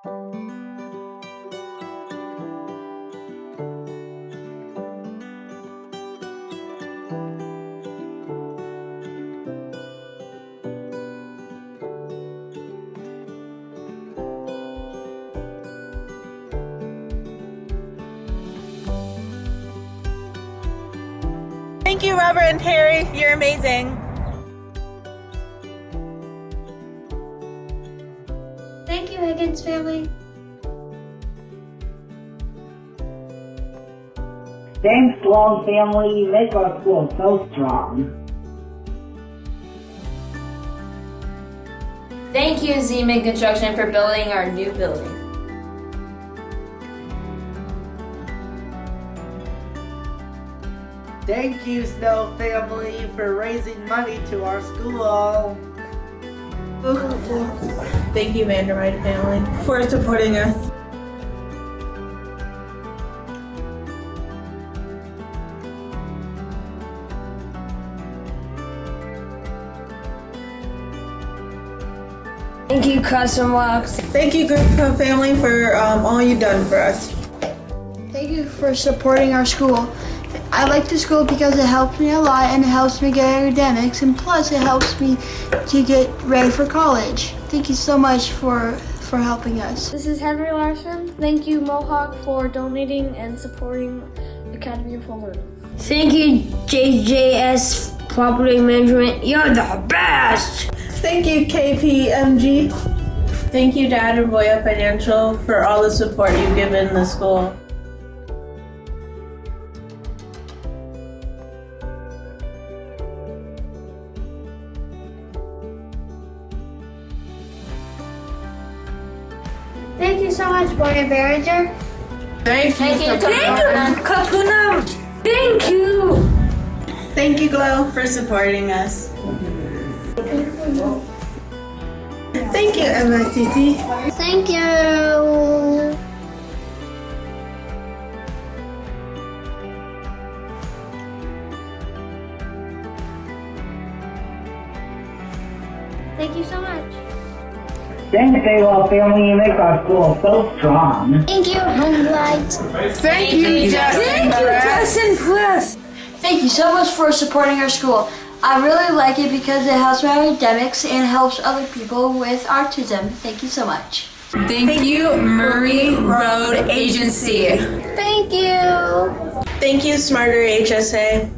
Thank you, Robert and Terry. You're amazing. Thank you, Higgins family. Thanks, Long family. You make our school so strong. Thank you, Z-Man Construction, for building our new building. Thank you, Snow family, for raising money to our school. Thank you, Vandermeide family, for supporting us. Thank you, Custom Locks. Thank you, Group of family, for all you've done for us. Thank you for supporting our school. I like the school because it helps me a lot and it helps me get academics, and plus it helps me to get ready for college. Thank you so much for helping us. This is Henry Larson. Thank you, Mohawk, for donating and supporting Academy of Home Learning. Thank you, JJS Property Management. You're the best! Thank you, KPMG. Thank you, Dad and Boya Financial, for all the support you've given the school. Thank you so much, Boya Behringer. Thank you, Kapuna. Thank you. Thank you, Glow, for supporting us. Thank you, MICC. Thank you. Thank you so much. Thanks, AWOL family. You make our school so strong. Thank you, Homelight. Thank you, Justin Press. Thank you so much for supporting our school. I really like it because it helps my academics and helps other people with autism. Thank you so much. Thank you, Murray Road Agency. Thank you. Thank you, Smarter HSA.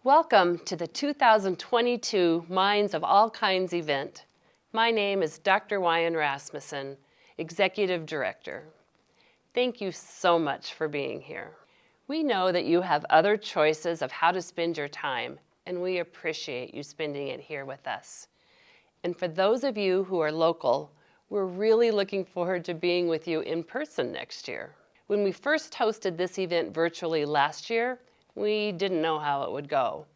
Welcome to the 2022 Minds of All Kinds event. My name is Dr. Wyan Rasmussen, Executive Director. Thank you so much for being here. We know that you have other choices of how to spend your time, and we appreciate you spending it here with us. And for those of you who are local, we're really looking forward to being with you in person next year. When we first hosted this event virtually last year, we didn't know how it would go.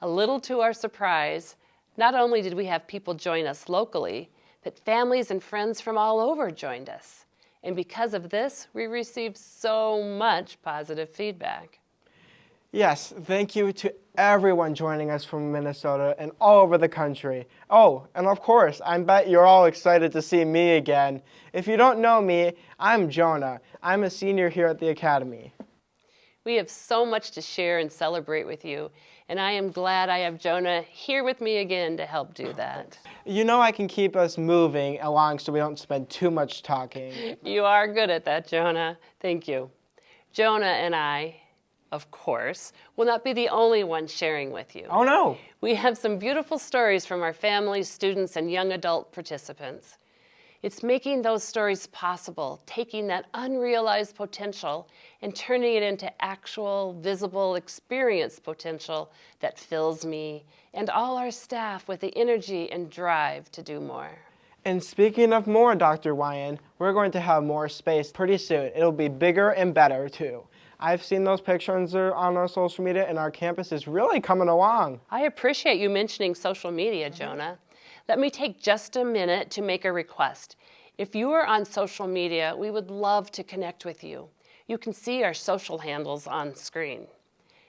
A little to our surprise, not only did we have people join us locally, but families and friends from all over joined us. And because of this, we received so much positive feedback. Yes, thank you to everyone joining us from Minnesota and all over the country. Oh, and of course, I bet you're all excited to see me again. If you don't know me, I'm Jonah. I'm a senior here at the Academy. We have so much to share and celebrate with you, and I am glad I have Jonah here with me again to help do that. You know I can keep us moving along so we don't spend too much talking. You are good at that, Jonah. Thank you. Jonah and I, of course, will not be the only ones sharing with you. Oh no! We have some beautiful stories from our families, students, and young adult participants. It's making those stories possible, taking that unrealized potential and turning it into actual, visible, experience potential that fills me and all our staff with the energy and drive to do more. And speaking of more, Dr. Wyan, we're going to have more space pretty soon. It'll be bigger and better too. I've seen those pictures on our social media and our campus is really coming along. I appreciate you mentioning social media, Jonah. Let me take just a minute to make a request. If you are on social media, we would love to connect with you. You can see our social handles on screen.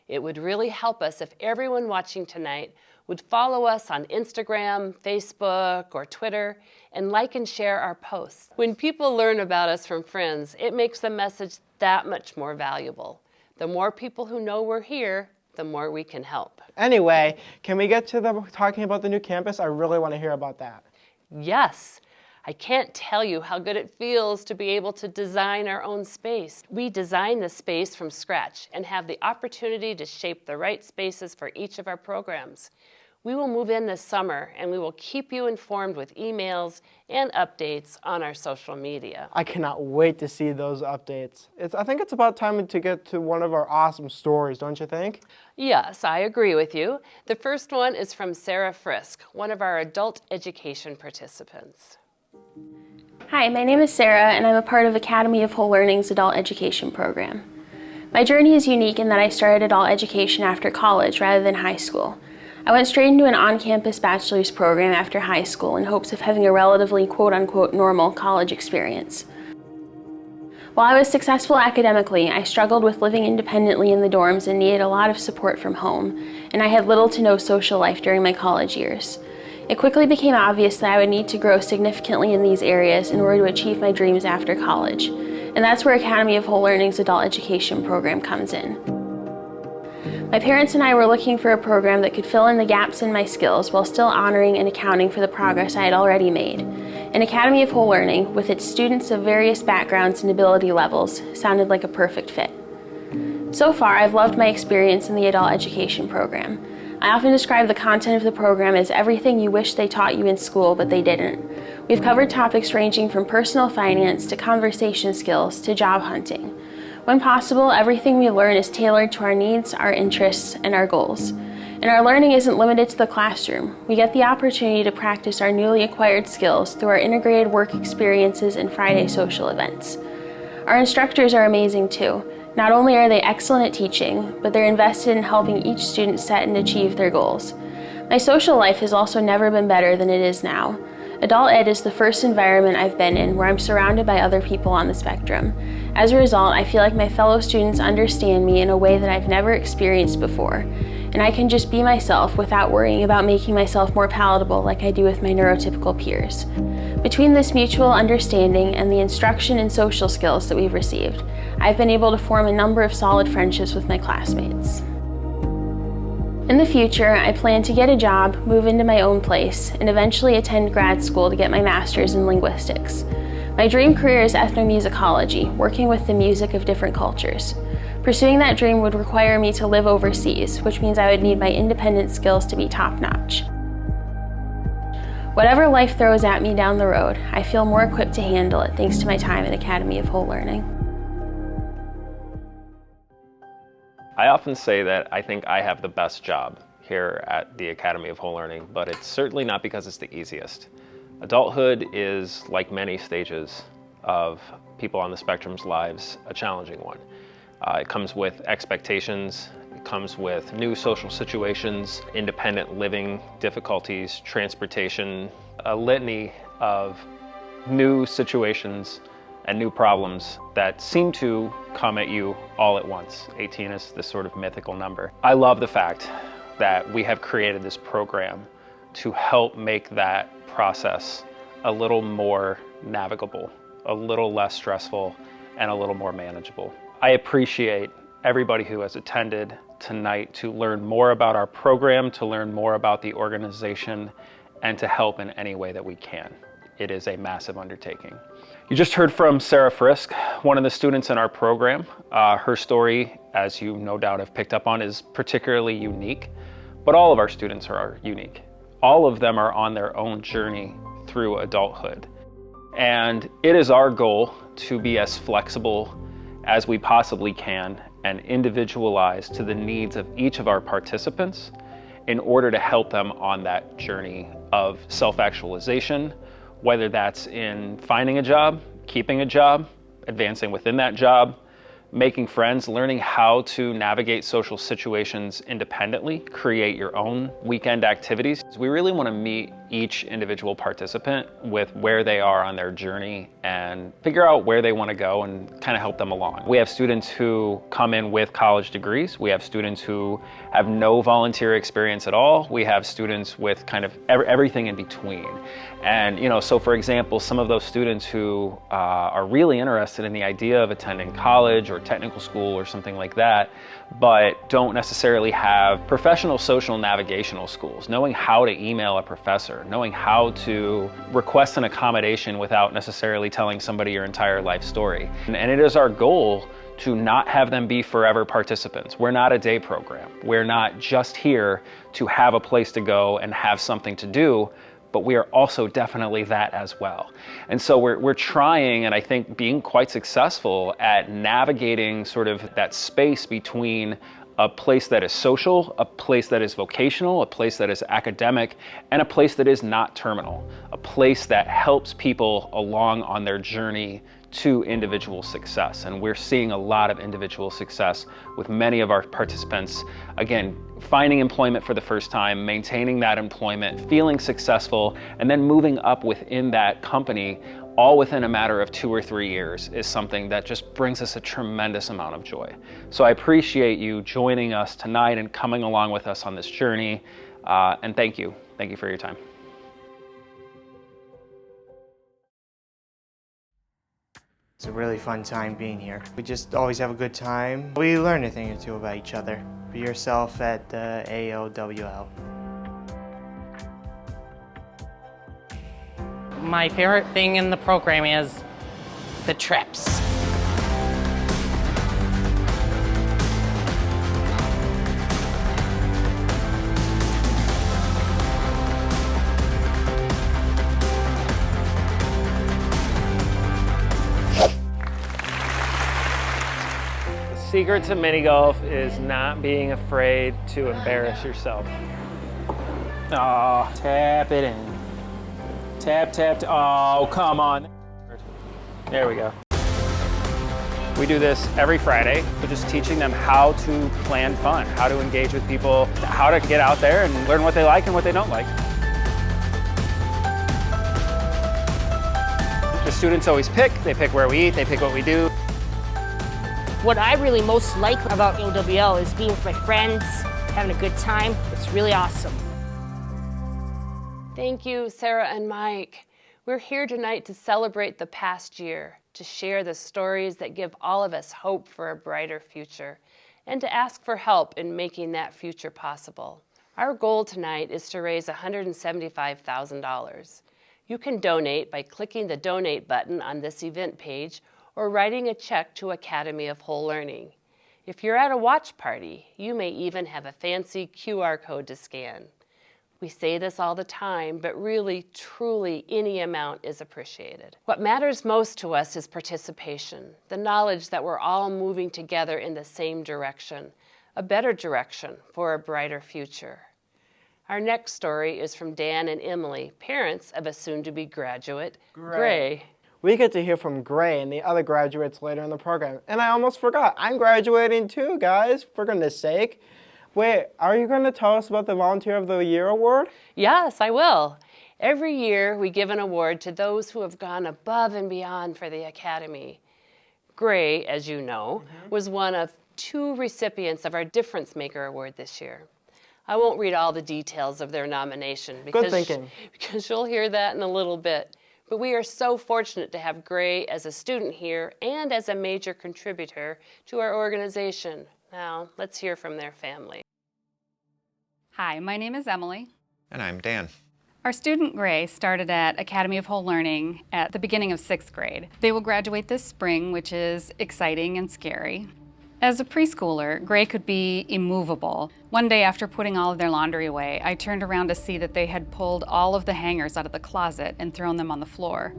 It would really help us if everyone watching tonight would follow us on Instagram, Facebook, or Twitter, and like and share our posts. When people learn about us from friends, it makes the message that much more valuable. The more people who know we're here, the more we can help. Anyway, can we get to talking about the new campus? I really want to hear about that. Yes. I can't tell you how good it feels to be able to design our own space. We design the space from scratch and have the opportunity to shape the right spaces for each of our programs. We will move in this summer and we will keep you informed with emails and updates on our social media. I cannot wait to see those updates. I think it's about time to get to one of our awesome stories, don't you think? Yes, I agree with you. The first one is from Sarah Frisk, one of our adult education participants. Hi, my name is Sarah and I'm a part of Academy of Whole Learning's adult education program. My journey is unique in that I started adult education after college rather than high school. I went straight into an on-campus bachelor's program after high school in hopes of having a relatively quote-unquote normal college experience. While I was successful academically, I struggled with living independently in the dorms and needed a lot of support from home, and I had little to no social life during my college years. It quickly became obvious that I would need to grow significantly in these areas in order to achieve my dreams after college, and that's where Academy of Whole Learning's adult education program comes in. My parents and I were looking for a program that could fill in the gaps in my skills while still honoring and accounting for the progress I had already made. And Academy of Whole Learning, with its students of various backgrounds and ability levels, sounded like a perfect fit. So far, I've loved my experience in the adult education program. I often describe the content of the program as everything you wish they taught you in school, but they didn't. We've covered topics ranging from personal finance to conversation skills to job hunting. When possible, everything we learn is tailored to our needs, our interests, and our goals. And our learning isn't limited to the classroom. We get the opportunity to practice our newly acquired skills through our integrated work experiences and Friday social events. Our instructors are amazing too. Not only are they excellent at teaching, but they're invested in helping each student set and achieve their goals. My social life has also never been better than it is now. Adult ed is the first environment I've been in where I'm surrounded by other people on the spectrum. As a result, I feel like my fellow students understand me in a way that I've never experienced before, and I can just be myself without worrying about making myself more palatable like I do with my neurotypical peers. Between this mutual understanding and the instruction and social skills that we've received, I've been able to form a number of solid friendships with my classmates. In the future, I plan to get a job, move into my own place, and eventually attend grad school to get my master's in linguistics. My dream career is ethnomusicology, working with the music of different cultures. Pursuing that dream would require me to live overseas, which means I would need my independent skills to be top-notch. Whatever life throws at me down the road, I feel more equipped to handle it thanks to my time at Academy of Whole Learning. I often say that I think I have the best job here at the Academy of Whole Learning, but it's certainly not because it's the easiest. Adulthood is, like many stages of people on the spectrum's lives, a challenging one. It comes with expectations, it comes with new social situations, independent living difficulties, transportation, a litany of new situations and new problems that seem to come at you all at once. 18 is this sort of mythical number. I love the fact that we have created this program to help make that process a little more navigable, a little less stressful, and a little more manageable. I appreciate everybody who has attended tonight to learn more about our program, to learn more about the organization, and to help in any way that we can. It is a massive undertaking. You just heard from Sarah Frisk, one of the students in our program. Her story, as you no doubt have picked up on, is particularly unique, but all of our students are unique. All of them are on their own journey through adulthood. And it is our goal to be as flexible as we possibly can and individualized to the needs of each of our participants in order to help them on that journey of self-actualization, whether that's in finding a job, keeping a job, advancing within that job, making friends, learning how to navigate social situations independently, create your own weekend activities. We really want to meet each individual participant with where they are on their journey and figure out where they want to go and kind of help them along. We have students who come in with college degrees. We have students who have no volunteer experience at all. We have students with kind of everything in between. And, so for example, some of those students who are really interested in the idea of attending college or technical school or something like that, but don't necessarily have professional social navigational schools, knowing how to email a professor, knowing how to request an accommodation without necessarily telling somebody your entire life story. And it is our goal to not have them be forever participants. We're not a day program. We're not just here to have a place to go and have something to do, but we are also definitely that as well. And so we're trying, and I think being quite successful at navigating sort of that space between a place that is social, a place that is vocational, a place that is academic, and a place that is not terminal, a place that helps people along on their journey to individual success. And we're seeing a lot of individual success with many of our participants, again, finding employment for the first time, maintaining that employment, feeling successful, and then moving up within that company all within a matter of 2 or 3 years is something that just brings us a tremendous amount of joy. So I appreciate you joining us tonight and coming along with us on this journey, and thank you. Thank you for your time. It's a really fun time being here. We just always have a good time. We learn a thing or two about each other. Be yourself at the AOWL. My favorite thing in the program is the trips. The secret to mini golf is not being afraid to embarrass yourself. Oh, tap it in. Tap, tap, oh, come on. There we go. We do this every Friday. We're just teaching them how to plan fun, how to engage with people, how to get out there and learn what they like and what they don't like. The students always pick. They pick where we eat, they pick what we do. What I really most like about AOWL is being with my friends, having a good time. It's really awesome. Thank you, Sarah and Mike. We're here tonight to celebrate the past year, to share the stories that give all of us hope for a brighter future, and to ask for help in making that future possible. Our goal tonight is to raise $175,000. You can donate by clicking the donate button on this event page or writing a check to Academy of Whole Learning. If you're at a watch party, you may even have a fancy QR code to scan. We say this all the time, but really, truly, any amount is appreciated. What matters most to us is participation, the knowledge that we're all moving together in the same direction, a better direction for a brighter future. Our next story is from Dan and Emily, parents of a soon-to-be graduate, Gray. We get to hear from Gray and the other graduates later in the program. And I almost forgot, I'm graduating too, guys, for goodness sake. Wait, are you going to tell us about the Volunteer of the Year award? Yes, I will. Every year we give an award to those who have gone above and beyond for the Academy. Gray, as you know, was one of 2 recipients of our Difference Maker Award this year. I won't read all the details of their nomination because you'll hear that in a little bit. But we are so fortunate to have Gray as a student here and as a major contributor to our organization. Now, let's hear from their family. Hi, my name is Emily. And I'm Dan. Our student Gray started at Academy of Whole Learning at the beginning of 6th grade. They will graduate this spring, which is exciting and scary. As a preschooler, Gray could be immovable. One day after putting all of their laundry away, I turned around to see that they had pulled all of the hangers out of the closet and thrown them on the floor.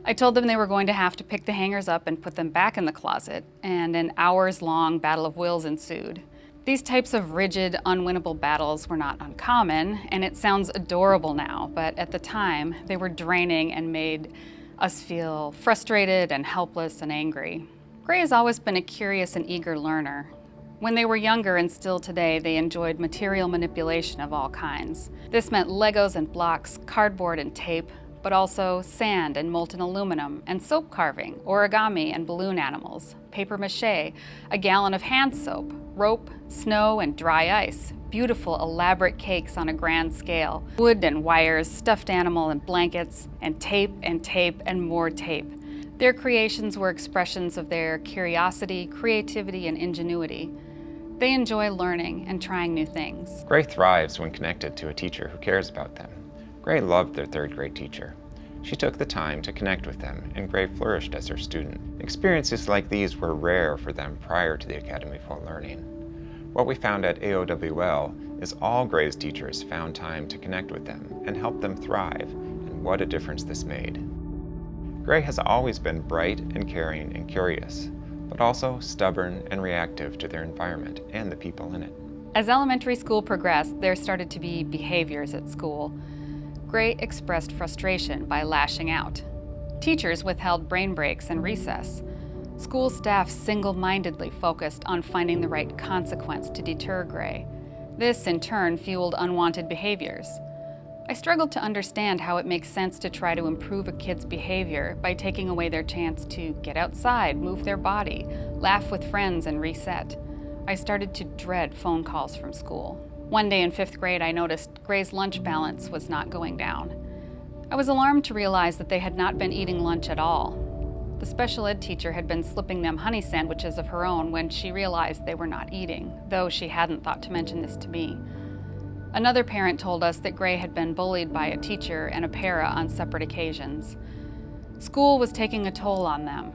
I told them they were going to have to pick the hangers up and put them back in the closet, and an hours-long battle of wills ensued. These types of rigid, unwinnable battles were not uncommon, and it sounds adorable now, but at the time, they were draining and made us feel frustrated and helpless and angry. Gray has always been a curious and eager learner. When they were younger and still today, they enjoyed material manipulation of all kinds. This meant Legos and blocks, cardboard and tape, but also sand and molten aluminum, and soap carving, origami and balloon animals, paper mache, a gallon of hand soap, rope, snow, and dry ice, beautiful elaborate cakes on a grand scale, wood and wires, stuffed animal and blankets, and tape and more tape. Their creations were expressions of their curiosity, creativity, and ingenuity. They enjoy learning and trying new things. Gray thrives when connected to a teacher who cares about them. Gray loved their 3rd grade teacher. She took the time to connect with them, and Gray flourished as her student. Experiences like these were rare for them prior to the Academy of Whole Learning. What we found at AOWL is all Gray's teachers found time to connect with them and help them thrive, and what a difference this made. Gray has always been bright and caring and curious, but also stubborn and reactive to their environment and the people in it. As elementary school progressed, there started to be behaviors at school. Gray expressed frustration by lashing out. Teachers withheld brain breaks and recess. School staff single-mindedly focused on finding the right consequence to deter Gray. This, in turn, fueled unwanted behaviors. I struggled to understand how it makes sense to try to improve a kid's behavior by taking away their chance to get outside, move their body, laugh with friends, and reset. I started to dread phone calls from school. One day in 5th grade, I noticed Gray's lunch balance was not going down. I was alarmed to realize that they had not been eating lunch at all. The special ed teacher had been slipping them honey sandwiches of her own when she realized they were not eating, though she hadn't thought to mention this to me. Another parent told us that Gray had been bullied by a teacher and a para on separate occasions. School was taking a toll on them.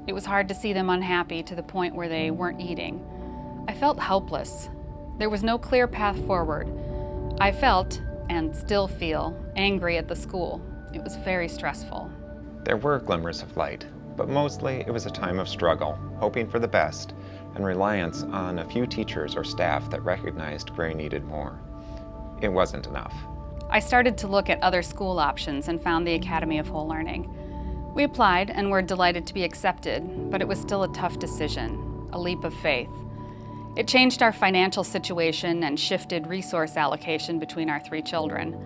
It was hard to see them unhappy to the point where they weren't eating. I felt helpless. There was no clear path forward. I felt, and still feel, angry at the school. It was very stressful. There were glimmers of light, but mostly it was a time of struggle, hoping for the best, and reliance on a few teachers or staff that recognized Gray needed more. It wasn't enough. I started to look at other school options and found the Academy of Whole Learning. We applied and were delighted to be accepted, but it was still a tough decision, a leap of faith. It changed our financial situation and shifted resource allocation between our 3 children.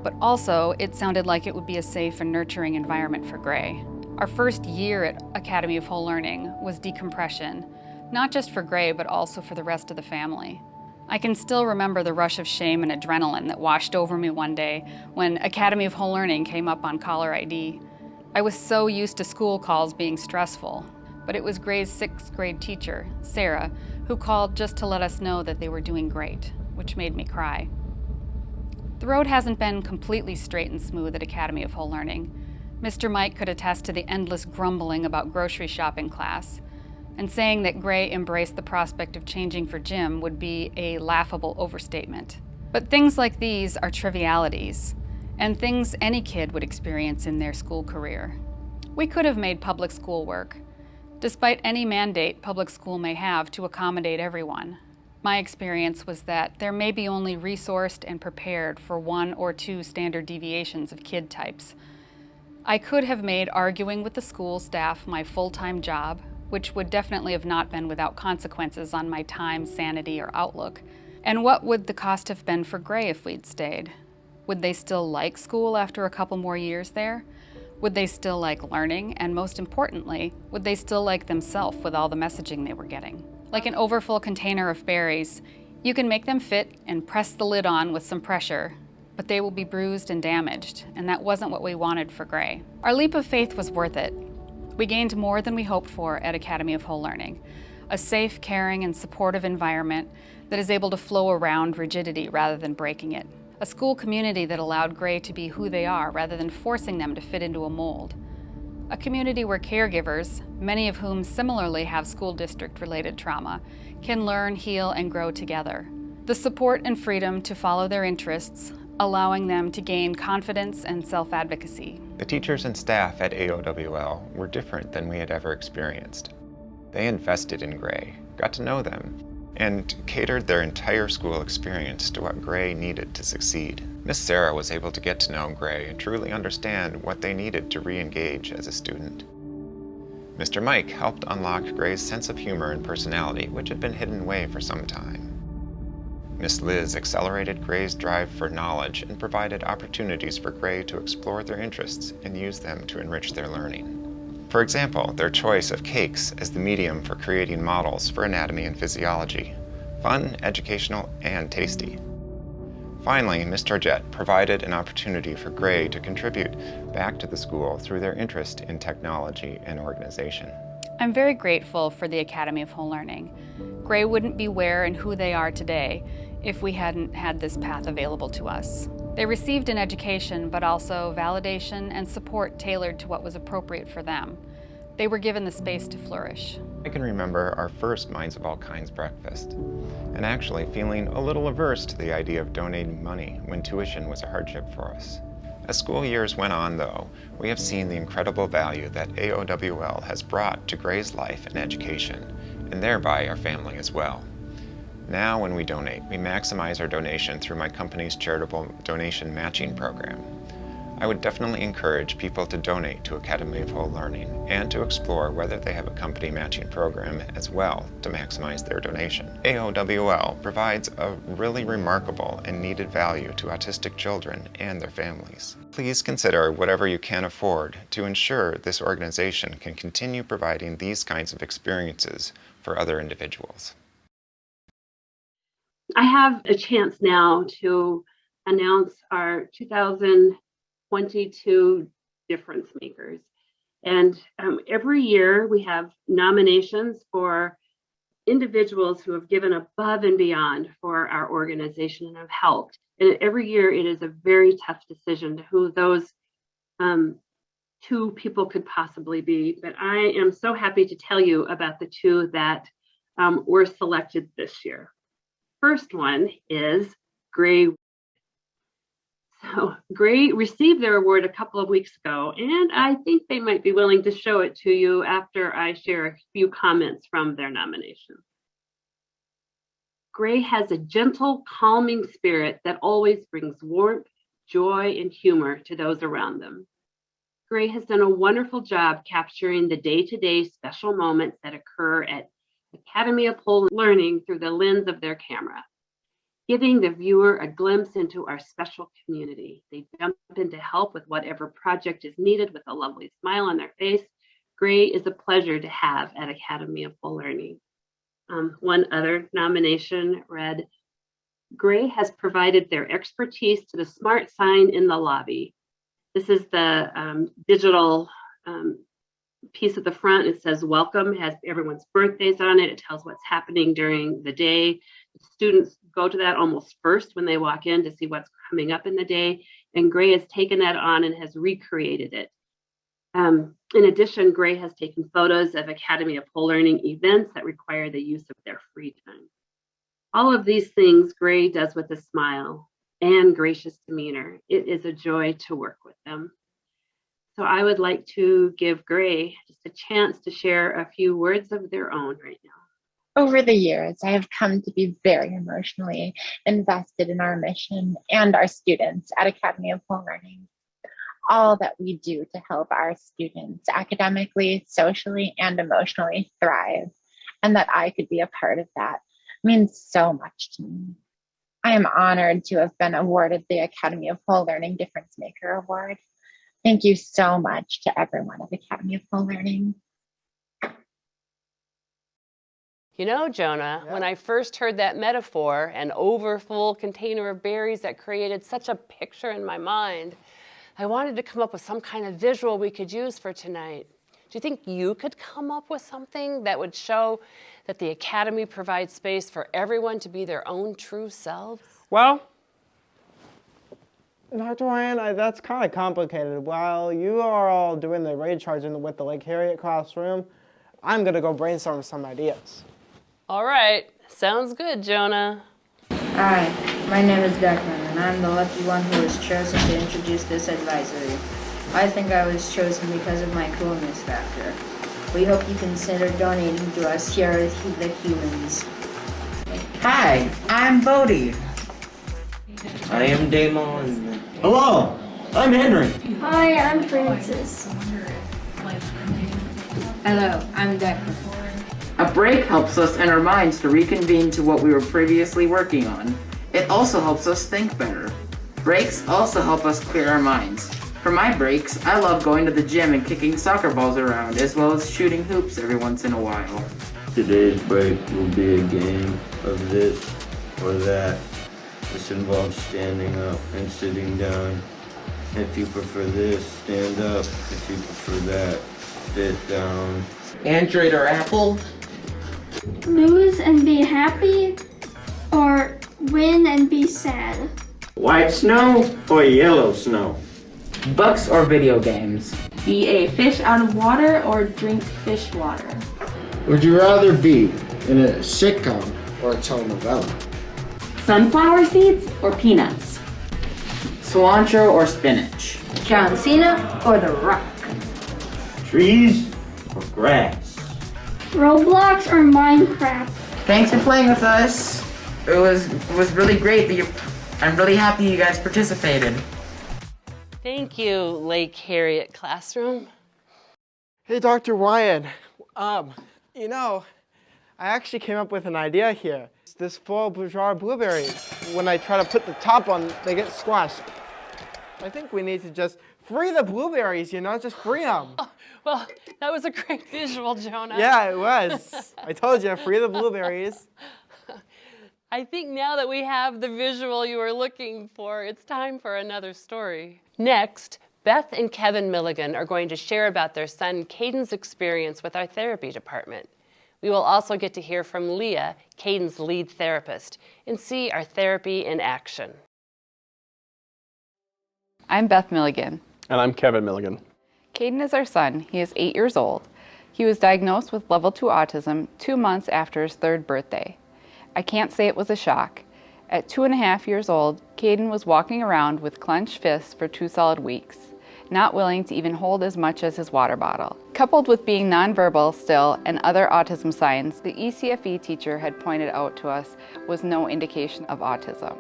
But also, it sounded like it would be a safe and nurturing environment for Gray. Our first year at Academy of Whole Learning was decompression, not just for Gray, but also for the rest of the family. I can still remember the rush of shame and adrenaline that washed over me one day when Academy of Whole Learning came up on caller ID. I was so used to school calls being stressful, but it was Gray's 6th grade teacher, Sarah, who called just to let us know that they were doing great, which made me cry. The road hasn't been completely straight and smooth at Academy of Whole Learning. Mr. Mike could attest to the endless grumbling about grocery shopping class. And saying that Gray embraced the prospect of changing for Jim would be a laughable overstatement. But things like these are trivialities, and things any kid would experience in their school career. We could have made public school work, despite any mandate public school may have to accommodate everyone. My experience was that there may be only resourced and prepared for 1 or 2 standard deviations of kid types. I could have made arguing with the school staff my full-time job, which would definitely have not been without consequences on my time, sanity, or outlook. And what would the cost have been for Gray if we'd stayed? Would they still like school after a couple more years there? Would they still like learning? And most importantly, would they still like themselves with all the messaging they were getting? Like an overfull container of berries, you can make them fit and press the lid on with some pressure, but they will be bruised and damaged, and that wasn't what we wanted for Gray. Our leap of faith was worth it. We gained more than we hoped for at Academy of Whole Learning, a safe, caring, and supportive environment that is able to flow around rigidity rather than breaking it. A school community that allowed Gray to be who they are rather than forcing them to fit into a mold. A community where caregivers, many of whom similarly have school district-related trauma, can learn, heal, and grow together. The support and freedom to follow their interests, allowing them to gain confidence and self-advocacy. The teachers and staff at AOWL were different than we had ever experienced. They invested in Gray, got to know them, and catered their entire school experience to what Gray needed to succeed. Miss Sarah was able to get to know Gray and truly understand what they needed to re-engage as a student. Mr. Mike helped unlock Gray's sense of humor and personality, which had been hidden away for some time. Miss Liz accelerated Gray's drive for knowledge and provided opportunities for Gray to explore their interests and use them to enrich their learning. For example, their choice of cakes as the medium for creating models for anatomy and physiology. Fun, educational, and tasty. Finally, Ms. Georgette provided an opportunity for Gray to contribute back to the school through their interest in technology and organization. I'm very grateful for the Academy of Whole Learning. Gray wouldn't be where and who they are today if we hadn't had this path available to us. They received an education, but also validation and support tailored to what was appropriate for them. They were given the space to flourish. I can remember our first Minds of All Kinds breakfast, and actually feeling a little averse to the idea of donating money when tuition was a hardship for us. As school years went on, though, we have seen the incredible value that AOWL has brought to Gray's life and education, and thereby our family as well. Now when we donate, we maximize our donation through my company's charitable donation matching program. I would definitely encourage people to donate to Academy of Whole Learning and to explore whether they have a company matching program as well to maximize their donation. AOWL provides a really remarkable and needed value to autistic children and their families. Please consider whatever you can afford to ensure this organization can continue providing these kinds of experiences for other individuals. I have a chance now to announce our 2022 difference makers. And every year we have nominations for individuals who have given above and beyond for our organization and have helped. And every year it is a very tough decision to who those 2 people could possibly be. But I am so happy to tell you about the 2 that were selected this year. First one is Gray. So Gray received their award a couple of weeks ago, and I think they might be willing to show it to you after I share a few comments from their nomination. Gray has a gentle, calming spirit that always brings warmth, joy, and humor to those around them. Gray has done a wonderful job capturing the day-to-day special moments that occur at Academy of Whole Learning through the lens of their camera, giving the viewer a glimpse into our special community. They jump in to help with whatever project is needed with a lovely smile on their face. Gray is a pleasure to have at Academy of Whole Learning. One other nomination read, Gray has provided their expertise to the smart sign in the lobby. This is the digital piece at the front. It says welcome, has everyone's birthdays on it. It tells what's happening during the day. Students go to that almost first when they walk in to see what's coming up in the day. And Gray has taken that on and has recreated it. In addition, Gray has taken photos of Academy of Whole Learning events that require the use of their free time. All of these things Gray does with a smile and gracious demeanor. It is a joy to work with them. So I would like to give Gray just a chance to share a few words of their own right now. Over the years, I have come to be very emotionally invested in our mission and our students at Academy of Whole Learning. All that we do to help our students academically, socially, and emotionally thrive, and that I could be a part of that, means so much to me. I am honored to have been awarded the Academy of Whole Learning Difference Maker Award. Thank you so much to everyone at Academy of Whole Learning. You know, Jonah, when I first heard that metaphor, an overfull container of berries that created such a picture in my mind, I wanted to come up with some kind of visual we could use for tonight. Do you think you could come up with something that would show that the Academy provides space for everyone to be their own true selves? Well, Dr. Ryan, that's kind of complicated. While you are all doing the raid charging with the Lake Harriet classroom, I'm going to go brainstorm some ideas. All right, sounds good, Jonah. Hi, my name is Declan, and I'm the lucky one who was chosen to introduce this advisory. I think I was chosen because of my coolness factor. We hope you consider donating to us here at the Humans. Hi, I'm Bodie. I am Damon. Hello, I'm Henry. Hi, I'm Francis. Hello, I'm Declan. A break helps us in our minds to reconvene to what we were previously working on. It also helps us think better. Breaks also help us clear our minds. For my breaks, I love going to the gym and kicking soccer balls around, as well as shooting hoops every once in a while. Today's break will be a game of this or that. This involves standing up and sitting down. If you prefer this, stand up. If you prefer that, sit down. Android or Apple? Lose and be happy, or win and be sad? White snow or yellow snow? Books or video games? Be a fish out of water or drink fish water? Would you rather be in a sitcom or a telenovela? Sunflower seeds or peanuts? Cilantro or spinach? John Cena or The Rock? Trees or grass? Roblox or Minecraft? Thanks for playing with us. It was really great I'm really happy you guys participated. Thank you, Lake Harriet classroom. Hey, Dr. Ryan. You know, I actually came up with an idea here. It's this full bourgeois blueberries. When I try to put the top on, they get squashed. I think we need to just free the blueberries, just free them. Oh, well, that was a great visual, Jonah. Yeah, it was. I told you, free the blueberries. I think now that we have the visual you were looking for, it's time for another story. Next, Beth and Kevin Milligan are going to share about their son Caden's experience with our therapy department. We will also get to hear from Leah, Caden's lead therapist, and see our therapy in action. I'm Beth Milligan. And I'm Kevin Milligan. Caden is our son. He is 8 years old. He was diagnosed with level 2 autism 2 months after his 3rd birthday. I can't say it was a shock. At 2.5 years old, Caden was walking around with clenched fists for 2 solid weeks, not willing to even hold as much as his water bottle. Coupled with being nonverbal still and other autism signs, the ECFE teacher had pointed out to us was no indication of autism.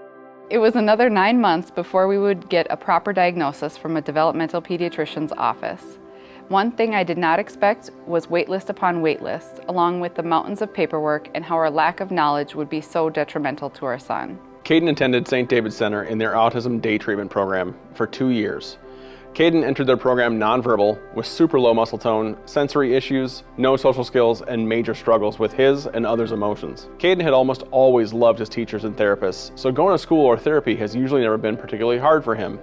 It was another 9 months before we would get a proper diagnosis from a developmental pediatrician's office. One thing I did not expect was waitlist upon waitlist, along with the mountains of paperwork and how our lack of knowledge would be so detrimental to our son. Caden attended St. David's Center in their autism day treatment program for 2 years. Caden entered their program nonverbal, with super low muscle tone, sensory issues, no social skills, and major struggles with his and others' emotions. Caden had almost always loved his teachers and therapists, so going to school or therapy has usually never been particularly hard for him.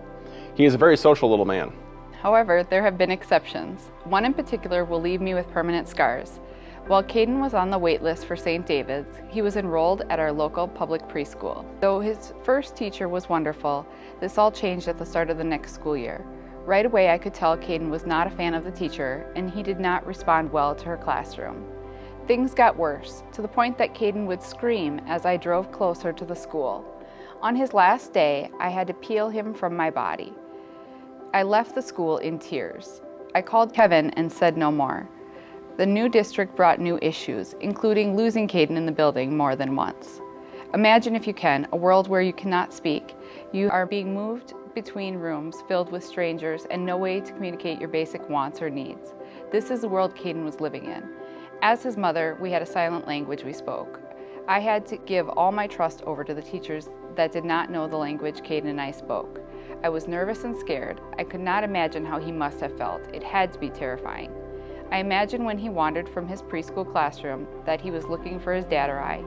He is a very social little man. However, there have been exceptions. One in particular will leave me with permanent scars. While Caden was on the wait list for St. David's, he was enrolled at our local public preschool. Though his first teacher was wonderful, this all changed at the start of the next school year. Right away, I could tell Caden was not a fan of the teacher, and he did not respond well to her classroom. Things got worse, to the point that Caden would scream as I drove closer to the school. On his last day, I had to peel him from my body. I left the school in tears. I called Kevin and said no more. The new district brought new issues, including losing Caden in the building more than once. Imagine, if you can, a world where you cannot speak. You are being moved between rooms filled with strangers and no way to communicate your basic wants or needs. This is the world Caden was living in. As his mother, we had a silent language we spoke. I had to give all my trust over to the teachers that did not know the language Caden and I spoke. I was nervous and scared. I could not imagine how he must have felt. It had to be terrifying. I imagine when he wandered from his preschool classroom that he was looking for his dad or I,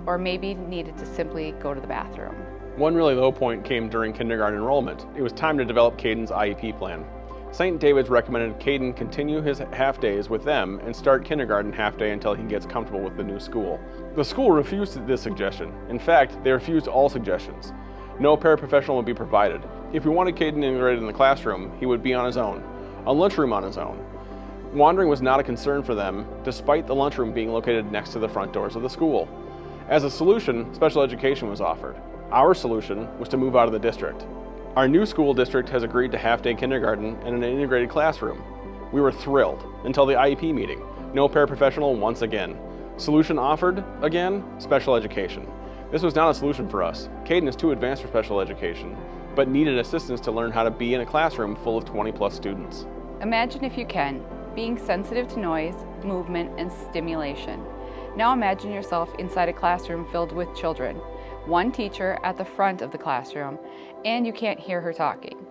or maybe needed to simply go to the bathroom. One really low point came during kindergarten enrollment. It was time to develop Caden's IEP plan. St. David's recommended Caden continue his half days with them and start kindergarten half day until he gets comfortable with the new school. The school refused this suggestion. In fact, they refused all suggestions. No paraprofessional would be provided. If we wanted Caden integrated in the classroom, he would be on his own, a lunchroom on his own. Wandering was not a concern for them, despite the lunchroom being located next to the front doors of the school. As a solution, special education was offered. Our solution was to move out of the district. Our new school district has agreed to half-day kindergarten and an integrated classroom. We were thrilled until the IEP meeting. No paraprofessional once again. Solution offered, again, special education. This was not a solution for us. Caden is too advanced for special education, but needed assistance to learn how to be in a classroom full of 20+ students. Imagine, if you can, being sensitive to noise, movement, and stimulation. Now imagine yourself inside a classroom filled with children. One teacher at the front of the classroom, and you can't hear her talking.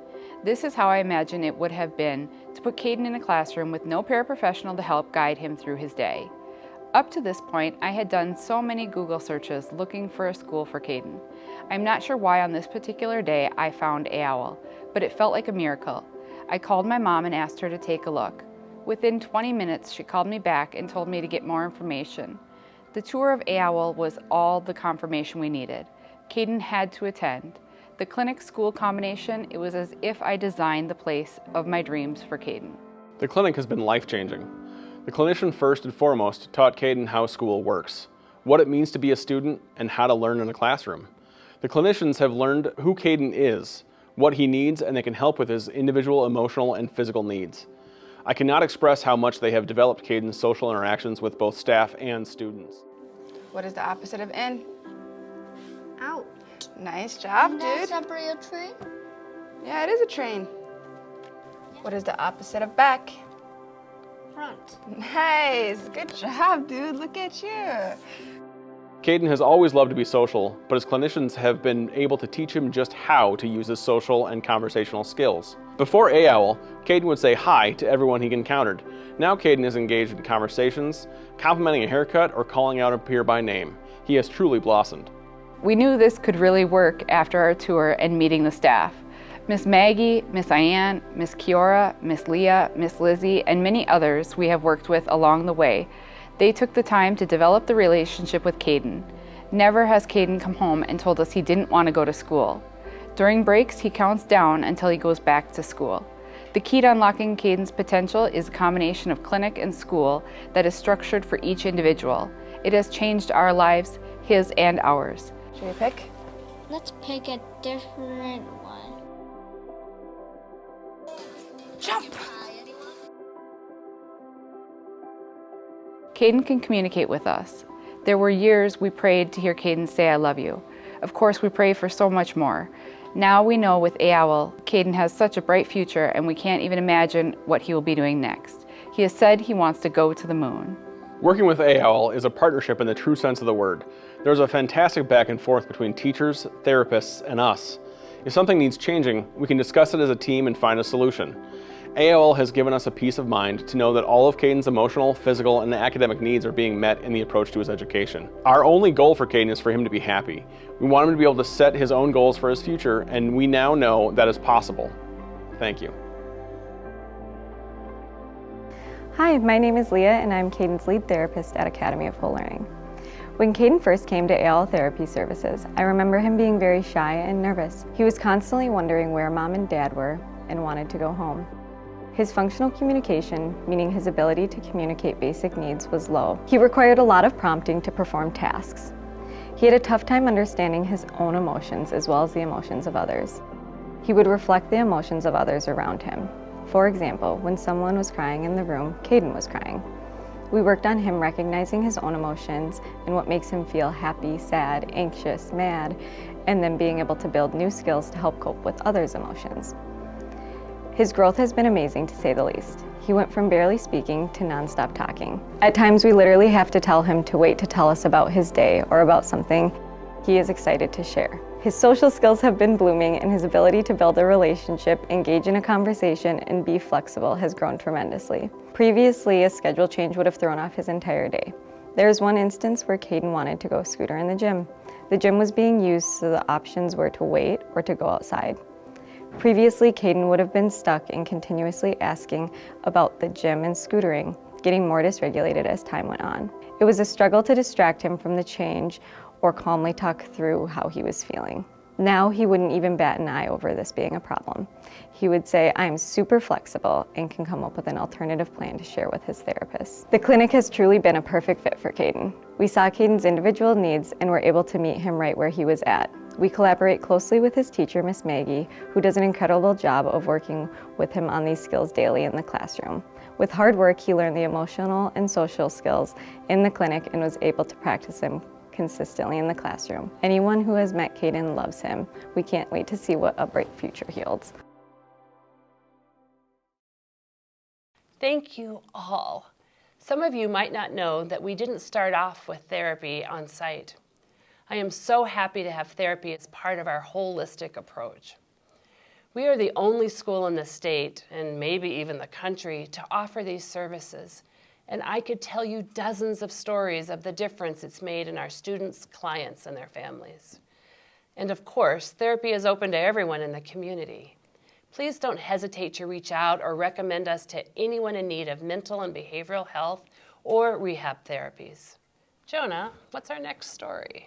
This is how I imagine it would have been to put Caden in a classroom with no paraprofessional to help guide him through his day. Up to this point, I had done so many Google searches looking for a school for Caden. I'm not sure why on this particular day I found AOL, but it felt like a miracle. I called my mom and asked her to take a look. Within 20 minutes, she called me back and told me to get more information. The tour of AOL was all the confirmation we needed. Caden had to attend. The clinic-school combination, it was as if I designed the place of my dreams for Caden. The clinic has been life-changing. The clinician first and foremost taught Caden how school works, what it means to be a student, and how to learn in a classroom. The clinicians have learned who Caden is, what he needs, and they can help with his individual emotional and physical needs. I cannot express how much they have developed Caden's social interactions with both staff and students. What is the opposite of in? Out. Nice job, dude. That's a real train? Yeah, it is a train. What is the opposite of back? Front. Nice. Good job, dude. Look at you. Caden has always loved to be social, but his clinicians have been able to teach him just how to use his social and conversational skills. Before AOL, Caden would say hi to everyone he encountered. Now Caden is engaged in conversations, complimenting a haircut, or calling out a peer by name. He has truly blossomed. We knew this could really work after our tour and meeting the staff. Miss Maggie, Miss Ian, Miss Kiora, Miss Leah, Miss Lizzie, and many others we have worked with along the way. They took the time to develop the relationship with Caden. Never has Caden come home and told us he didn't want to go to school. During breaks, he counts down until he goes back to school. The key to unlocking Caden's potential is a combination of clinic and school that is structured for each individual. It has changed our lives, his and ours. Should we pick? Let's pick a different one. Jump! Caden can communicate with us. There were years we prayed to hear Caden say, "I love you." Of course, we pray for so much more. Now we know with AOL, Caden has such a bright future and we can't even imagine what he will be doing next. He has said he wants to go to the moon. Working with AOL is a partnership in the true sense of the word. There's a fantastic back and forth between teachers, therapists, and us. If something needs changing, we can discuss it as a team and find a solution. AOL has given us a peace of mind to know that all of Caden's emotional, physical, and academic needs are being met in the approach to his education. Our only goal for Caden is for him to be happy. We want him to be able to set his own goals for his future, and we now know that is possible. Thank you. Hi, my name is Leah and I'm Caden's lead therapist at Academy of Whole Learning. When Caden first came to AOL Therapy Services, I remember him being very shy and nervous. He was constantly wondering where Mom and Dad were and wanted to go home. His functional communication, meaning his ability to communicate basic needs, was low. He required a lot of prompting to perform tasks. He had a tough time understanding his own emotions as well as the emotions of others. He would reflect the emotions of others around him. For example, when someone was crying in the room, Caden was crying. We worked on him recognizing his own emotions and what makes him feel happy, sad, anxious, mad, and then being able to build new skills to help cope with others' emotions. His growth has been amazing, to say the least. He went from barely speaking to nonstop talking. At times, we literally have to tell him to wait to tell us about his day or about something he is excited to share. His social skills have been blooming, and his ability to build a relationship, engage in a conversation, and be flexible has grown tremendously. Previously, a schedule change would have thrown off his entire day. There was one instance where Caden wanted to go scooter in the gym. The gym was being used, so the options were to wait or to go outside. Previously, Caden would have been stuck in continuously asking about the gym and scootering, getting more dysregulated as time went on. It was a struggle to distract him from the change or calmly talk through how he was feeling. Now he wouldn't even bat an eye over this being a problem. He would say, "I'm super flexible," and can come up with an alternative plan to share with his therapist. The clinic has truly been a perfect fit for Caden. We saw Caden's individual needs and were able to meet him right where he was at. We collaborate closely with his teacher, Miss Maggie, who does an incredible job of working with him on these skills daily in the classroom. With hard work, he learned the emotional and social skills in the clinic and was able to practice them consistently in the classroom. Anyone who has met Caden loves him. We can't wait to see what a bright future he holds. Thank you all. Some of you might not know that we didn't start off with therapy on site. I am so happy to have therapy as part of our holistic approach. We are the only school in the state, and maybe even the country, to offer these services. And I could tell you dozens of stories of the difference it's made in our students, clients, and their families. And of course, therapy is open to everyone in the community. Please don't hesitate to reach out or recommend us to anyone in need of mental and behavioral health or rehab therapies. Jonah, what's our next story?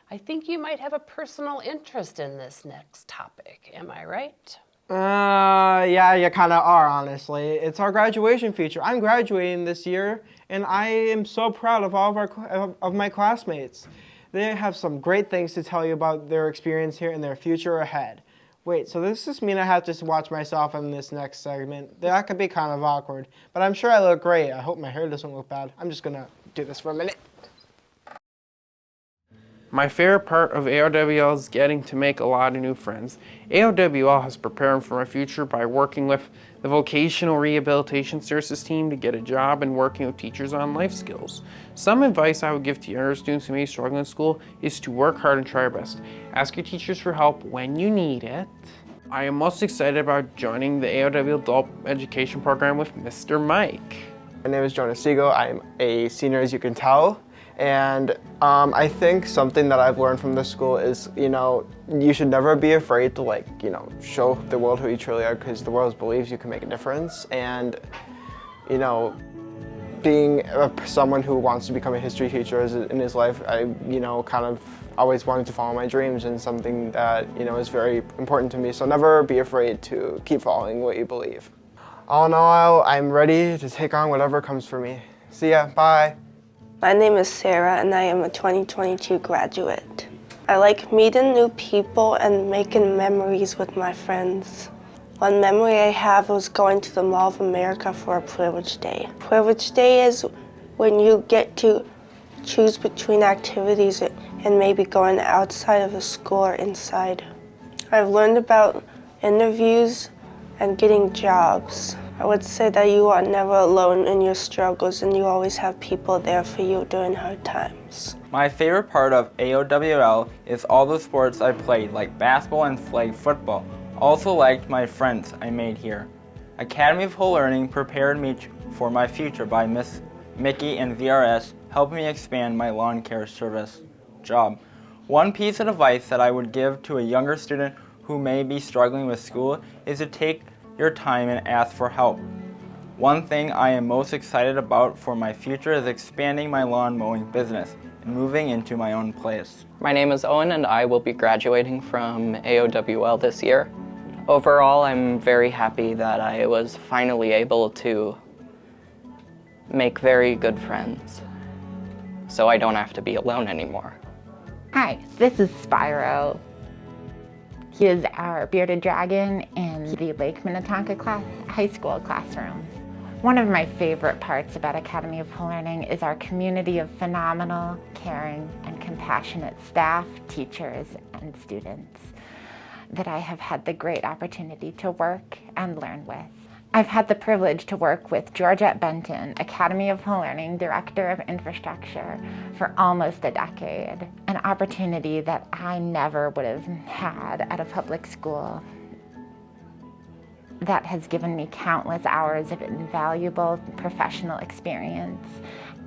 I think you might have a personal interest in this next topic. Am I right? Yeah, you kind of are, honestly. It's our graduation feature. I'm graduating this year, and I am so proud of all of my classmates. They have some great things to tell you about their experience here and their future ahead. Wait, so does this mean I have to watch myself in this next segment? That could be kind of awkward, but I'm sure I look great. I hope my hair doesn't look bad. I'm just gonna do this for a minute. My favorite part of AOWL is getting to make a lot of new friends. AOWL has prepared for my future by working with the Vocational Rehabilitation Services team to get a job and working with teachers on life skills. Some advice I would give to younger students who may be struggling in school is to work hard and try your best. Ask your teachers for help when you need it. I am most excited about joining the AOWL Adult Education Program with Mr. Mike. My name is Jonah Siegel. I'm a senior, as you can tell. And I think something that I've learned from this school is, you should never be afraid to show the world who you truly are, because the world believes you can make a difference. And, being someone who wants to become a history teacher in his life, I, kind of always wanted to follow my dreams, and something that, is very important to me. So never be afraid to keep following what you believe. All in all, I'm ready to take on whatever comes for me. See ya, bye. My name is Sarah, and I am a 2022 graduate. I like meeting new people and making memories with my friends. One memory I have was going to the Mall of America for a Privilege Day. Privilege Day is when you get to choose between activities and maybe going outside of the school or inside. I've learned about interviews and getting jobs. I would say that you are never alone in your struggles, and you always have people there for you during hard times. My favorite part of AOWL is all the sports I played, like basketball and flag football. Also liked my friends I made here. Academy of Whole Learning prepared me for my future by Miss Mickey and VRS helped me expand my lawn care service job. One piece of advice that I would give to a younger student who may be struggling with school is to take your time and ask for help. One thing I am most excited about for my future is expanding my lawn mowing business and moving into my own place. My name is Owen, and I will be graduating from AOWL this year. Overall, I'm very happy that I was finally able to make very good friends, so I don't have to be alone anymore. Hi, this is Spyro. He is our bearded dragon in the Lake Minnetonka high school classroom. One of my favorite parts about Academy of Full Learning is our community of phenomenal, caring, and compassionate staff, teachers, and students that I have had the great opportunity to work and learn with. I've had the privilege to work with Georgette Benton, Academy of Full Learning Director of Infrastructure, for almost a decade, an opportunity that I never would have had at a public school. That has given me countless hours of invaluable professional experience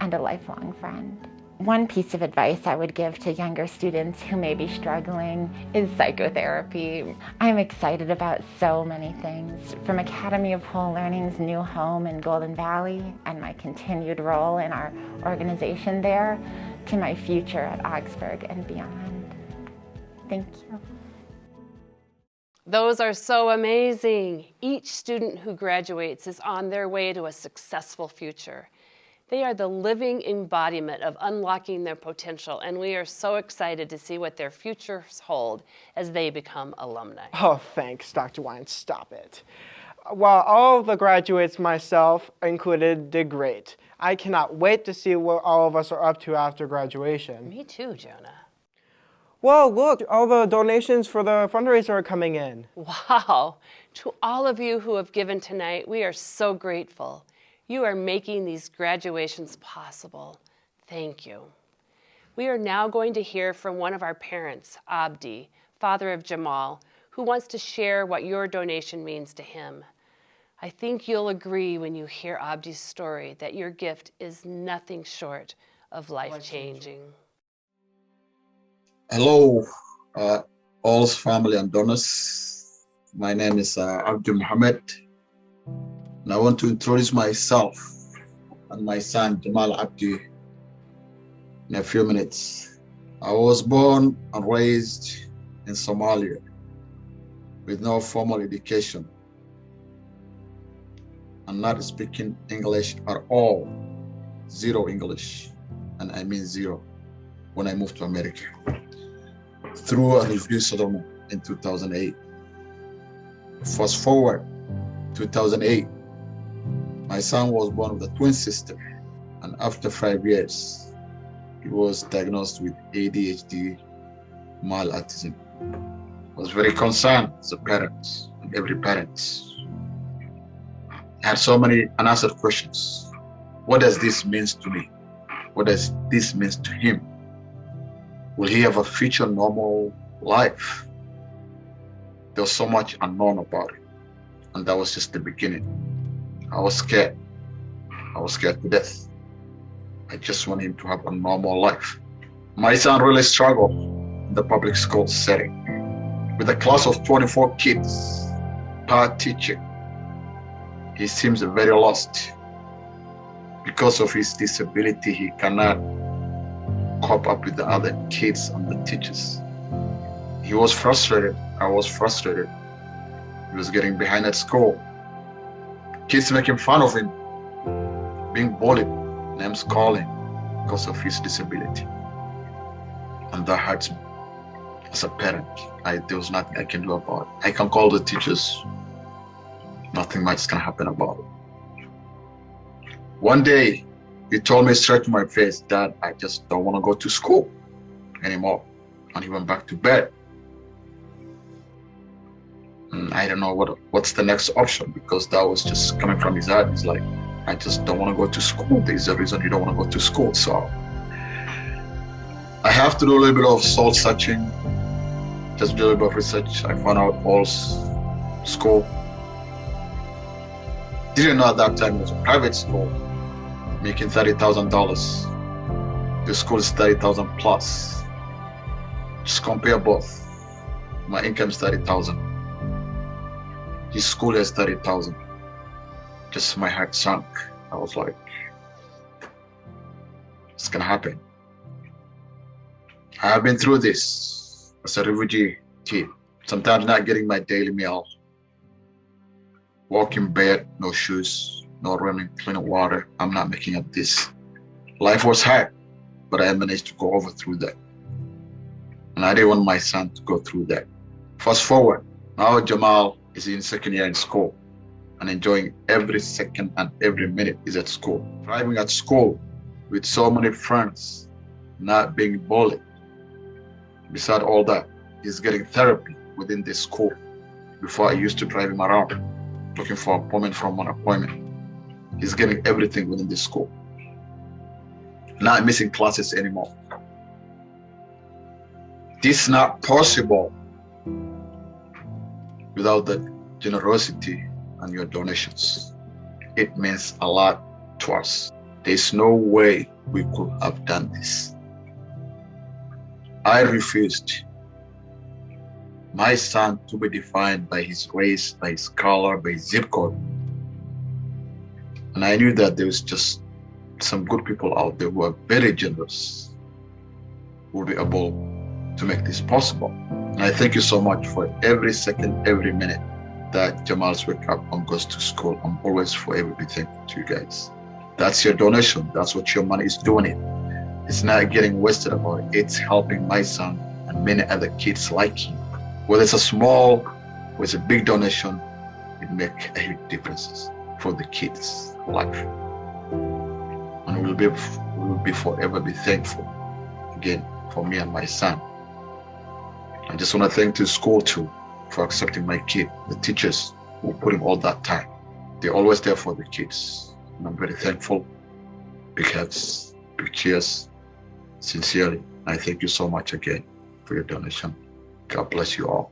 and a lifelong friend. One piece of advice I would give to younger students who may be struggling is psychotherapy. I'm excited about so many things, from Academy of Full Learning's new home in Golden Valley and my continued role in our organization there, to my future at Augsburg and beyond. Thank you. Those are so amazing. Each student who graduates is on their way to a successful future. They are the living embodiment of unlocking their potential, and we are so excited to see what their futures hold as they become alumni. Oh, thanks, Dr. Wine. Stop it. While all of the graduates, myself included, did great. I cannot wait to see what all of us are up to after graduation. Me too, Jonah. Whoa, look, all the donations for the fundraiser are coming in. Wow. To all of you who have given tonight, we are so grateful. You are making these graduations possible. Thank you. We are now going to hear from one of our parents, Abdi, father of Jamal, who wants to share what your donation means to him. I think you'll agree when you hear Abdi's story that your gift is nothing short of life-changing. Hello, all family and donors. My name is Abdi Mohammed, and I want to introduce myself and my son Jamal Abdi in a few minutes. I was born and raised in Somalia with no formal education and not speaking English at all, zero English, and I mean zero, when I moved to America through a refugee settlement in 2008. Fast forward, 2008, my son was born with a twin sister, and after 5 years, he was diagnosed with ADHD, mild autism. I was very concerned as a parent, and every parent. I had so many unanswered questions. What does this mean to me? What does this mean to him? Will he have a future normal life? There was so much unknown about it, and that was just the beginning. I was scared. I was scared to death. I just want him to have a normal life. My son really struggled in the public school setting. With a class of 24 kids per teacher, he seems very lost. Because of his disability, he cannot cope up with the other kids and the teachers. He was frustrated. I was frustrated. He was getting behind at school. Kids making fun of him, being bullied, names calling because of his disability. And that hurts me. As a parent, there was nothing I can do about it. I can call the teachers. Nothing much is gonna happen about it. One day, he told me straight to my face, "Dad, I just don't want to go to school anymore." And he went back to bed. And I don't know what's the next option, because that was just coming from his heart. He's like, "I just don't want to go to school. There's a reason you don't want to go to school." So I have to do a little bit of soul searching, just do a little bit of research. I found out Paul's school. Didn't know at that time it was a private school, making $30,000. The school is 30,000 plus. Just compare both. My income is 30,000. His school has 30,000. Just my heart sunk. I was like, it's gonna happen. I have been through this as a refugee kid. Sometimes not getting my daily meal, walk in bed, no shoes, no running clean water. I'm not making up this. Life was hard, but I managed to go over through that. And I didn't want my son to go through that. Fast forward, now Jamal is in second year in school and enjoying every second and every minute he's at school. Thriving at school with so many friends, not being bullied. Beside all that, he's getting therapy within this school. Before I used to drive him around, looking for an appointment from one appointment. He's getting everything within this school. Not missing classes anymore. This is not possible without the generosity and your donations. It means a lot to us. There's no way we could have done this. I refused my son to be defined by his race, by his color, by his zip code. And I knew that there was just some good people out there who are very generous, who will be able to make this possible. And I thank you so much for every second, every minute that Jamal's wake up and goes to school. I'm always forever be thankful to you guys. That's your donation. That's what your money is doing it. It's not getting wasted about it. It's helping my son and many other kids like him. Whether it's a small, or it's a big donation, it makes a huge difference for the kids' life. And we'll be forever be thankful again for me and my son. I just want to thank the school too for accepting my kid, the teachers who put in all that time. They're always there for the kids. And I'm very thankful. Big hugs, big cheers. Sincerely, I thank you so much again for your donation. God bless you all.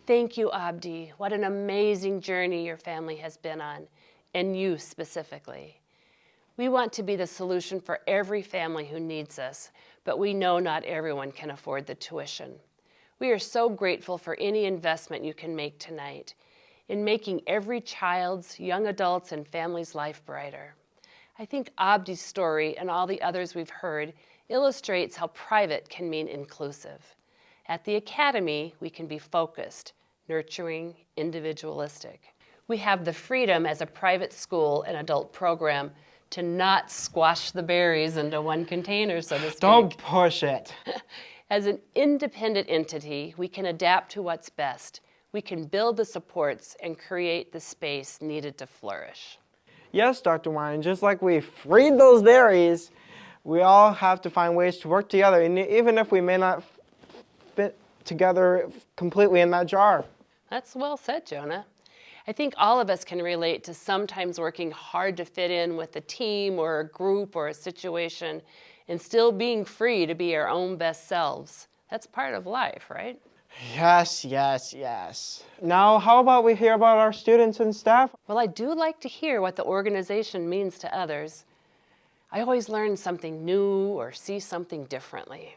Thank you, Abdi. What an amazing journey your family has been on, and you specifically. We want to be the solution for every family who needs us, but we know not everyone can afford the tuition. We are so grateful for any investment you can make tonight in making every child's, young adults, and family's life brighter. I think Abdi's story and all the others we've heard illustrates how private can mean inclusive. At the Academy, we can be focused, nurturing, individualistic. We have the freedom as a private school and adult program to not squash the berries into one container, so to speak. Don't push it. As an independent entity, we can adapt to what's best. We can build the supports and create the space needed to flourish. Yes, Dr. Wine, just like we freed those berries, we all have to find ways to work together, and even if we may not fit together completely in that jar. That's well said, Jonah. I think all of us can relate to sometimes working hard to fit in with a team or a group or a situation and still being free to be our own best selves. That's part of life, right? Yes, yes, yes. Now, how about we hear about our students and staff? Well, I do like to hear what the organization means to others. I always learn something new or see something differently.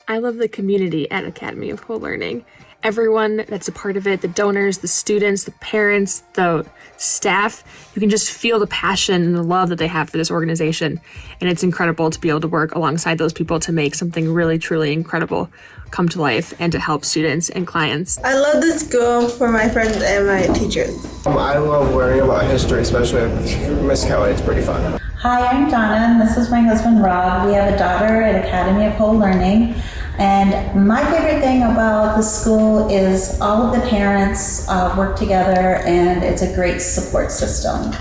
I love the community at Academy of Whole Learning. Everyone that's a part of it, the donors, the students, the parents, the staff, you can just feel the passion and the love that they have for this organization. And it's incredible to be able to work alongside those people to make something really, truly incredible come to life and to help students and clients. I love the school for my friends and my teachers. I love learning about history, especially with Miss Kelly. It's pretty fun. Hi, I'm Donna, and this is my husband, Rob. We have a daughter at Academy of Whole Learning. And my favorite thing about the school is all of the parents work together, and it's a great support system.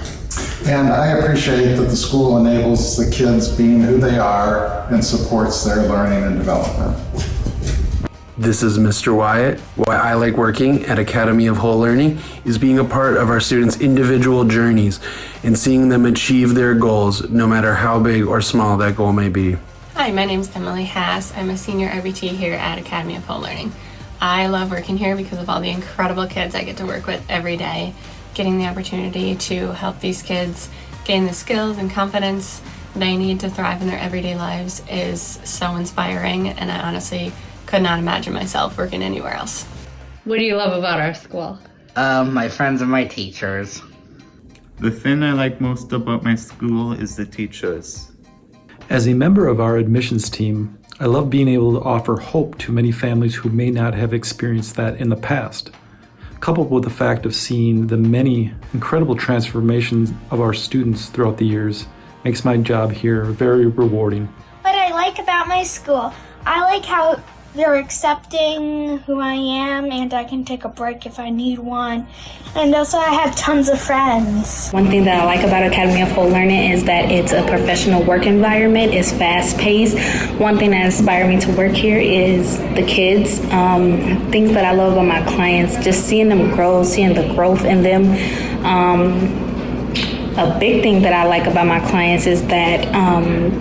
And I appreciate that the school enables the kids being who they are and supports their learning and development. This is Mr. Wyatt. Why I like working at Academy of Whole Learning is being a part of our students' individual journeys and seeing them achieve their goals, no matter how big or small that goal may be. Hi, my name is Emily Hass. I'm a senior IBT here at Academy of Whole Learning. I love working here because of all the incredible kids I get to work with every day. Getting the opportunity to help these kids gain the skills and confidence they need to thrive in their everyday lives is so inspiring, and I honestly could not imagine myself working anywhere else. What do you love about our school? My friends and my teachers. The thing I like most about my school is the teachers. As a member of our admissions team, I love being able to offer hope to many families who may not have experienced that in the past. coupled with the fact of seeing the many incredible transformations of our students throughout the years, makes my job here very rewarding. What I like about my school, I like how they're accepting who I am, and I can take a break if I need one. And also I have tons of friends. One thing that I like about Academy of Whole Learning is that it's a professional work environment. It's fast-paced. One thing that inspired me to work here is the kids. Things that I love about my clients, just seeing them grow, seeing the growth in them. A big thing that I like about my clients is that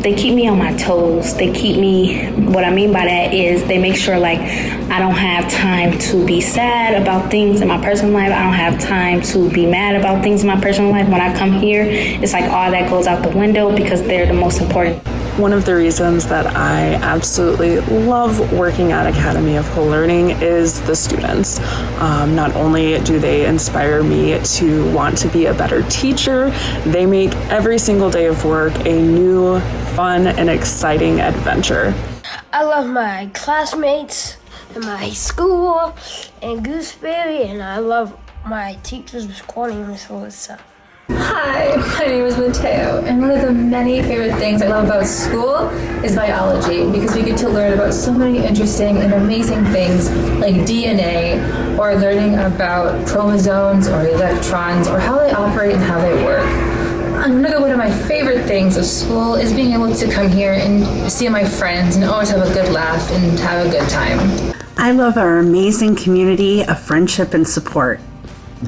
they keep me on my toes. They keep me, what I mean by that is they make sure like I don't have time to be sad about things in my personal life. I don't have time to be mad about things in my personal life. When I come here, it's like all that goes out the window because they're the most important. One of the reasons that I absolutely love working at Academy of Whole Learning is the students. Not only do they inspire me to want to be a better teacher, they make every single day of work a new, fun, and exciting adventure. I love my classmates and my school and Gooseberry, and I love my teachers, Miss Courtney and Miss Melissa. Hi, my name is Mateo, and one of the many favorite things I love about school is biology, because we get to learn about so many interesting and amazing things like DNA, or learning about chromosomes or electrons, or how they operate and how they work. Another one of my favorite things of school is being able to come here and see my friends and always have a good laugh and have a good time. I love our amazing community of friendship and support.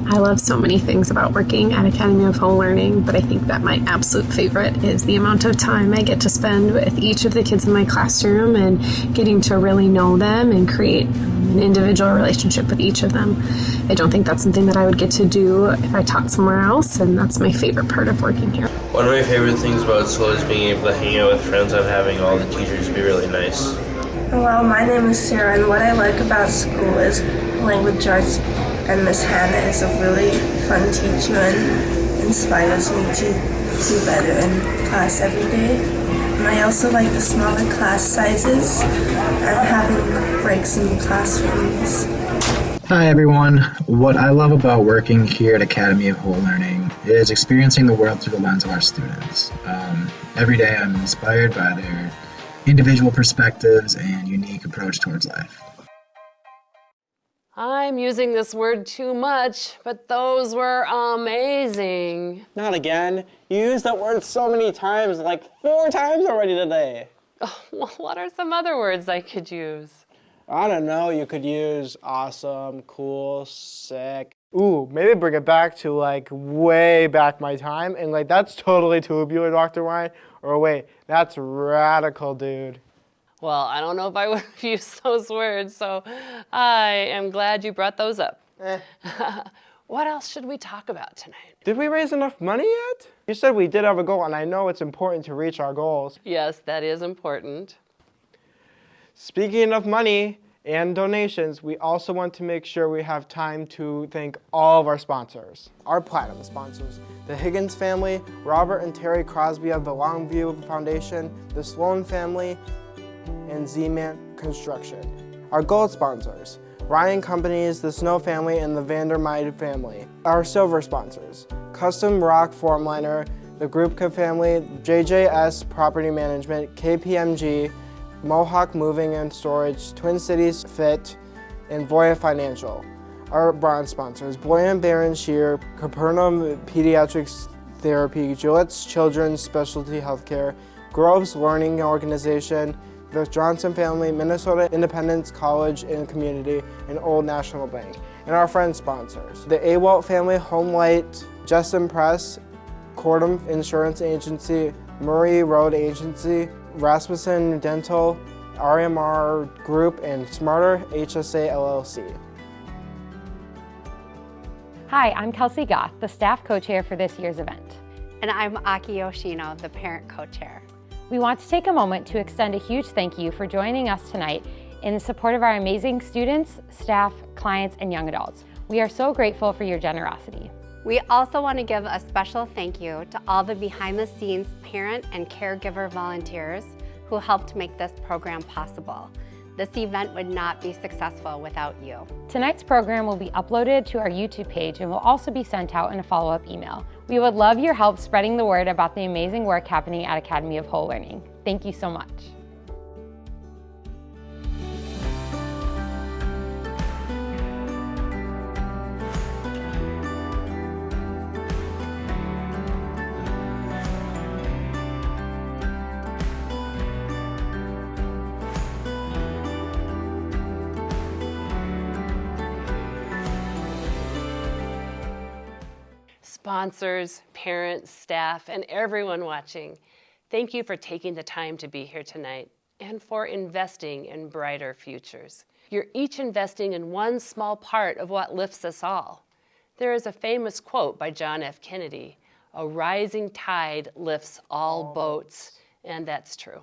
I love so many things about working at Academy of Whole Learning, but I think that my absolute favorite is the amount of time I get to spend with each of the kids in my classroom and getting to really know them and create an individual relationship with each of them. I don't think that's something that I would get to do if I taught somewhere else, and that's my favorite part of working here. One of my favorite things about school is being able to hang out with friends and having all the teachers be really nice. Hello, my name is Sarah, and what I like about school is language arts. And Miss Hannah is a really fun teacher and inspires me to do better in class every day. And I also like the smaller class sizes and having breaks in the classrooms. Hi everyone. What I love about working here at Academy of Whole Learning is experiencing the world through the lens of our students. Every day I'm inspired by their individual perspectives and unique approach towards life. I'm using this word too much, but those were amazing. Not again. You used that word so many times, like 4 times already today. Oh, well, what are some other words I could use? I don't know. You could use awesome, cool, sick. Ooh, maybe bring it back to like way back my time, and like that's totally tubular, Dr. Wine. Or wait, that's radical, dude. Well, I don't know if I would have used those words, so I am glad you brought those up. What else should we talk about tonight? Did we raise enough money yet? You said we did have a goal, and I know it's important to reach our goals. Yes, that is important. Speaking of money and donations, we also want to make sure we have time to thank all of our sponsors. Our platinum sponsors, the Higgins family, Robert and Terry Crosby of the Longview Foundation, the Sloan family, and Z-Man Construction. Our gold sponsors, Ryan Companies, the Snow family, and the Vandermeide family. Our silver sponsors, Custom Rock Formliner, the Grupka family, JJS Property Management, KPMG, Mohawk Moving and Storage, Twin Cities Fit, and Voya Financial. Our bronze sponsors, Boyan Baron Shear, Capernaum Pediatrics Therapy, Gillette's Children's Specialty Healthcare, Groves Learning Organization, the Johnson family, Minnesota Independence College and Community, and Old National Bank. And our friend sponsors, the Awalt family, Home Light, Justin Press, Cordum Insurance Agency, Murray Road Agency, Rasmussen Dental, RMR Group, and Smarter HSA LLC. Hi, I'm Kelsey Goff, the staff co-chair for this year's event. And I'm Aki Yoshino, the parent co-chair. We want to take a moment to extend a huge thank you for joining us tonight in support of our amazing students, staff, clients, and young adults. We are so grateful for your generosity. We also want to give a special thank you to all the behind-the-scenes parent and caregiver volunteers who helped make this program possible. This event would not be successful without you. Tonight's program will be uploaded to our YouTube page and will also be sent out in a follow-up email. We would love your help spreading the word about the amazing work happening at Academy of Whole Learning. Thank you so much. Sponsors, parents, staff, and everyone watching, thank you for taking the time to be here tonight and for investing in brighter futures. You're each investing in one small part of what lifts us all. There is a famous quote by John F. Kennedy, "A rising tide lifts all boats," and that's true.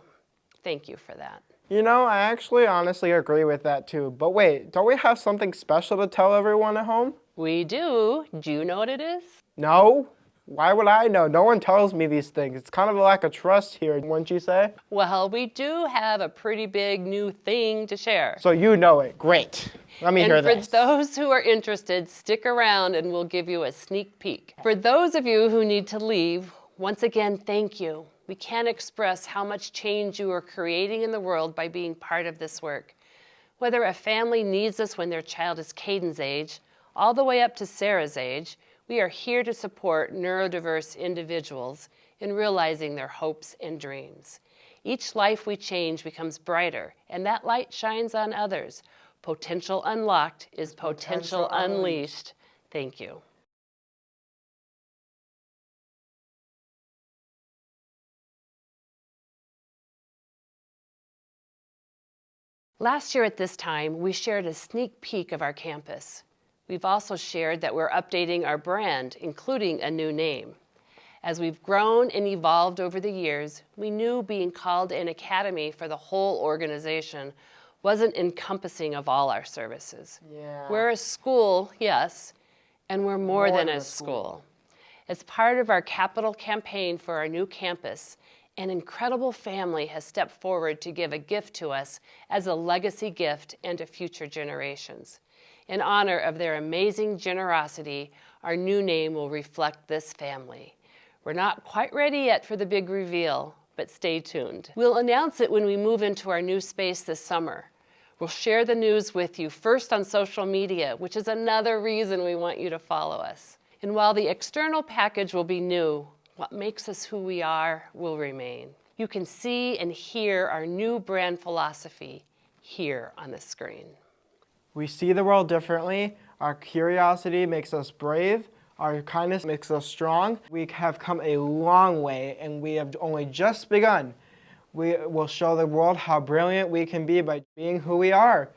Thank you for that. You know, I actually honestly agree with that too. But wait, don't we have something special to tell everyone at home? We do. Do you know what it is? No? Why would I know? No one tells me these things. It's kind of a lack of trust here, wouldn't you say? Well, we do have a pretty big new thing to share. So you know it. Great. Let me hear this. And for those who are interested, stick around and we'll give you a sneak peek. For those of you who need to leave, once again, thank you. We can't express how much change you are creating in the world by being part of this work. Whether a family needs us when their child is Caden's age, all the way up to Sarah's age, we are here to support neurodiverse individuals in realizing their hopes and dreams. Each life we change becomes brighter, and that light shines on others. Potential unlocked is potential unleashed. Thank you. Last year at this time, we shared a sneak peek of our campus. We've also shared that we're updating our brand, including a new name. As we've grown and evolved over the years, we knew being called an academy for the whole organization wasn't encompassing of all our services. Yeah. We're a school, yes, and we're more than a school. As part of our capital campaign for our new campus, an incredible family has stepped forward to give a gift to us as a legacy gift and to future generations. In honor of their amazing generosity, our new name will reflect this family. We're not quite ready yet for the big reveal, but stay tuned. We'll announce it when we move into our new space this summer. We'll share the news with you first on social media, which is another reason we want you to follow us. And while the external package will be new, what makes us who we are will remain. You can see and hear our new brand philosophy here on the screen. We see the world differently. Our curiosity makes us brave. Our kindness makes us strong. We have come a long way, and we have only just begun. We will show the world how brilliant we can be by being who we are.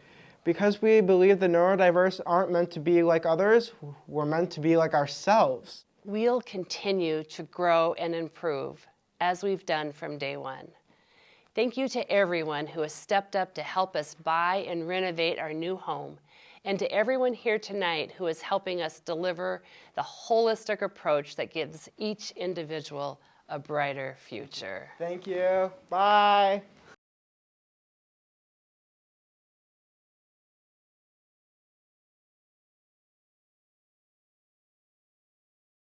Because we believe the neurodiverse aren't meant to be like others, we're meant to be like ourselves. We'll continue to grow and improve, as we've done from day one. Thank you to everyone who has stepped up to help us buy and renovate our new home, and to everyone here tonight who is helping us deliver the holistic approach that gives each individual a brighter future. Thank you. Bye.